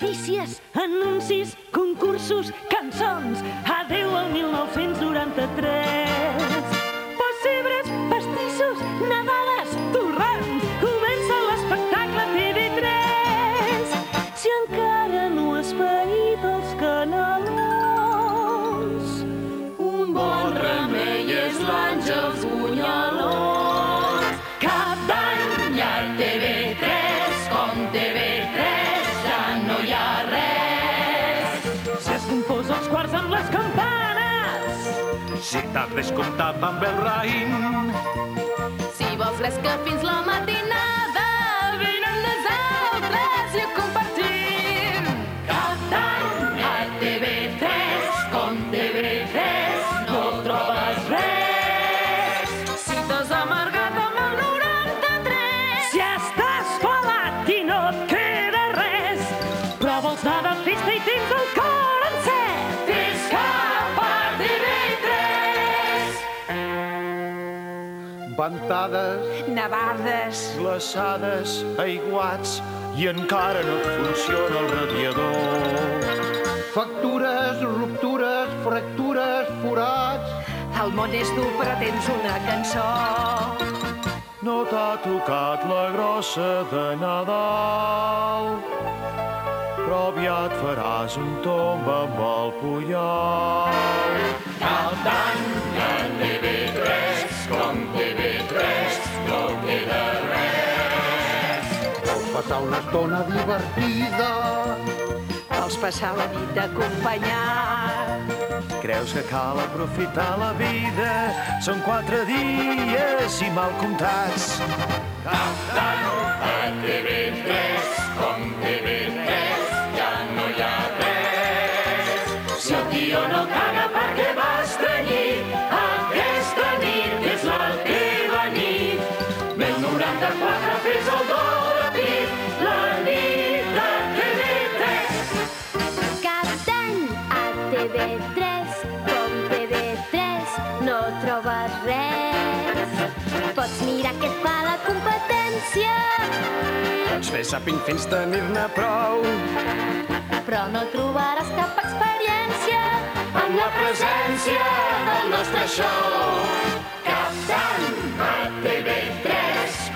Notícies, anuncis, concursos, cançons. Adéu al 1993. Pessebres, pastissos, nadales, torrons. Comença l'espectacle TV3. Si encara no has paït els canelons, un bon remei és l'Àngels Bunyalons. Cap d'any hi ha TV3, com TV3 ja no hi ha res. Si has confós els quarts amb les campanes, si t'has descomptat amb el raïm, si vols l'esca fins la matinada, vine amb nosaltres i ho compartim. Cap d'any a TV3, com TV3 no trobes res. Si t'has amargat amb el 93, si estàs pelat i no et queda res, però vols anar de festa i tens el cor encès, fes cap a TV3. ventades, nevades, glaçades, aiguats, i encara no et funciona el radiador. Factures, ruptures, fractures, forats. el món és dur però tens una cançó. No t'ha tocat la grossa de Nadal, però aviat faràs un tomb amb el Puyal. Cap d'any a TV3, com TV3 no queda res. Vols passar una estona divertida, Vols passar la nit acompanyat. creus que cal aprofitar la vida, són 4 dies i mal comptats. Cap d'any a TV3, com TV3 ja no hi ha res. Si el tio no caga perquè va estrenyit, aquesta nit és la teva nit. 1094 fes el do de pit, la nit de TV3. Cap d'any a TV3, com TV3 no trobes res. Pots mirar què et fa la competència, Pots fer zapping fins tenir-ne prou, però no trobaràs cap experiència amb la presència del nostre show. Cap d'any a TV3,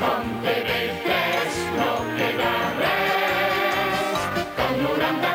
com TV3 no queda res. Com 90